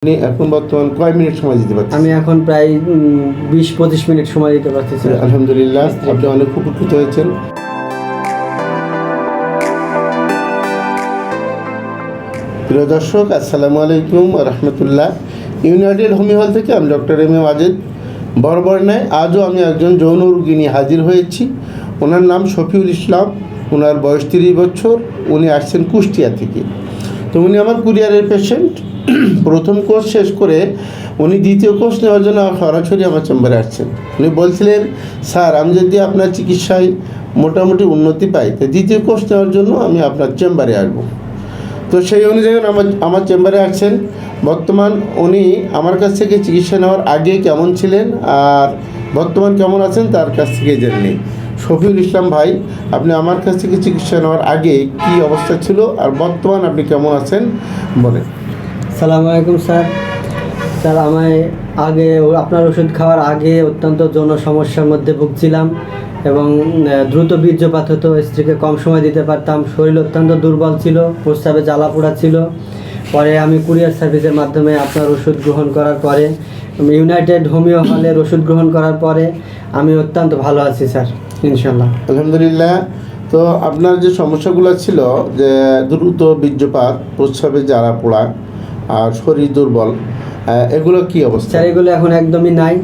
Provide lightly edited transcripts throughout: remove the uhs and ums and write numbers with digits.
আপনি এখন বর্তমান কয় মিনিট সময় দিতে পারছেন? আমি এখন প্রায় 20-25 মিনিট সময় দিতে পারছি স্যার। আলহামদুলিল্লাহ, আপনি অনেক উপকৃত হয়েছেন। প্রিয় দর্শক, আসসালামু আলাইকুম রহমতুল্লাহ। ইউনাইটেড হোমিও হল থেকে আমি ডক্টর এম এ ওয়াজেদ। বরাবর নয়, আজও আমি একজন যৌন রোগী নিয়ে হাজির হয়েছি। ওনার নাম শফিউল ইসলাম। ওনার বয়স 30 বছর। উনি আসছেন কুষ্টিয়া থেকে। তো উনি আমার কুরিয়ারের পেশেন্ট। প্রথম কোর্স শেষ করে উনি দ্বিতীয় কোর্স নেওয়ার জন্য সরাসরি আমার চেম্বারে আসছেন। উনি বলছিলেন, স্যার আমি যদি আপনার চিকিৎসায় মোটামুটি উন্নতি পাই তো দ্বিতীয় কোর্স নেওয়ার জন্য আমি আপনার চেম্বারে আসবো। তো সেই অনুযায়ী আমার চেম্বারে আসছেন। বর্তমান উনি আমার কাছ থেকে চিকিৎসা নেওয়ার আগে কেমন ছিলেন আর বর্তমান কেমন আছেন তার কাছ থেকে জেনে নিই। শফিউল ইসলাম ভাই, আপনি আমার কাছ থেকে চিকিৎসা নেওয়ার আগে কি অবস্থা ছিল আর বর্তমান আপনি কেমন আছেন বলেন। আসসালামু আলাইকুম স্যার। আমি আগে আপনার ওষুধ খাওয়ার আগে অত্যন্ত যৌন সমস্যার মধ্যে ভুগছিলাম এবং দ্রুত বীর্যপাত হতো, স্ত্রীকে কম সময় দিতে পারতাম, শরীর অত্যন্ত দুর্বল ছিল, প্রস্রাবে জ্বালা পোড়া ছিল। পরে আমি কুরিয়ার সার্ভিসের মাধ্যমে আপনার ওষুধ গ্রহণ করার পরে, ইউনাইটেড হোমিও হলের ওষুধ গ্রহণ করার পরে আমি অত্যন্ত ভালো আছি স্যার, ইনশাল্লাহ। আলহামদুলিল্লাহ। তো আপনার যে সমস্যাগুলো ছিল, যে দ্রুত বীর্যপাত, প্রস্রাবে জ্বালা পোড়া আর শরীর দুর্বল, এগুলো কি অবস্থা? স্যার এগুলো এখন একদমই নাই,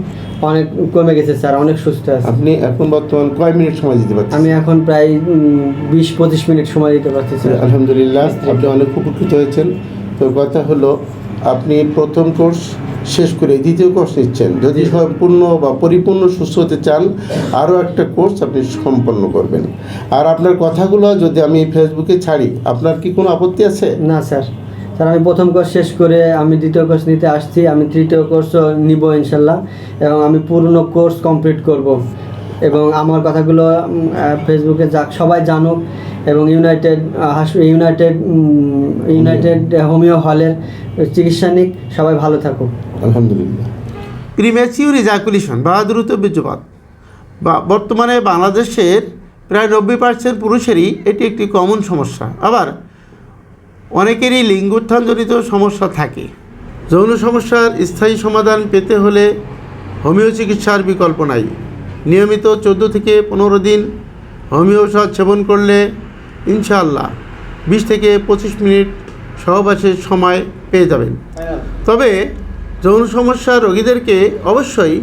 অনেক কমে গেছে স্যার, অনেক সুস্থ আছে। আপনি এখন বর্তমান কয় মিনিট সময় দিতে পারছেন? আমি এখন প্রায় 20-25 মিনিট সময় দিতে পারছি স্যার। আলহামদুলিল্লাহ, আপনি অনেক উপকৃত হয়েছেন। তো কথা হলো, আপনি প্রথম কোর্স শেষ করে দ্বিতীয় কোর্স নিচ্ছেন। যদি সম্পূর্ণ বা পরিপূর্ণ সুস্থ হতে চান আরও একটা কোর্স আপনি সম্পন্ন করবেন। আর আপনার কথাগুলো যদি আমি ফেসবুকে ছাড়ি, আপনার কি কোনো আপত্তি আছে? না স্যার, আমি প্রথম কোর্স শেষ করে আমি দ্বিতীয় কোর্স নিতে আসছি, আমি তৃতীয় কোর্সও নিব ইনশাল্লাহ, এবং আমি পূর্ণ কোর্স কমপ্লিট করব এবং আমার কথাগুলো ফেসবুকে সবাই জানুক এবং ইউনাইটেড হোমিও হলের চিকিৎসা নিক, সবাই ভালো থাকুক। আলহামদুলিল্লাহ। প্রিম্যাচিউর ইজাকুলেশন বা দ্রুত বীর্যপাত বর্তমানে বাংলাদেশের প্রায় 90% পুরুষেরই এটি একটি কমন সমস্যা। আবার অনেকেরই লিঙ্গোত্থানজনিত সমস্যা থাকে। যৌন সমস্যার স্থায়ী সমাধান পেতে হলে হোমিও চিকিৎসার বিকল্প নাই। নিয়মিত 14 থেকে 15 দিন হোমিও ঔষধ সেবন করলে ইনশাআল্লাহ 20 থেকে 25 মিনিট সহবাসের সময় পেয়ে যাবেন। তবে যৌন সমস্যার রোগীদেরকে অবশ্যই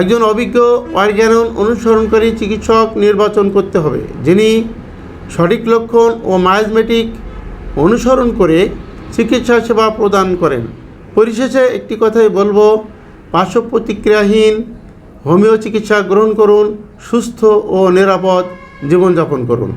একজন অভিজ্ঞ অর্গানন অনুসরণকারী চিকিৎসক নির্বাচন করতে হবে, যিনি সঠিক লক্ষণ ও মায়োজমেটিক অনুসরণ করে চিকিৎসা সেবা প্রদান করেন। পরিশেষে একটি কথাই বলবো, পার্শ্ব প্রতিক্রিয়াহীন হোমিও চিকিৎসা গ্রহণ করুন, সুস্থ ও নিরাপদ জীবনযাপন করুন।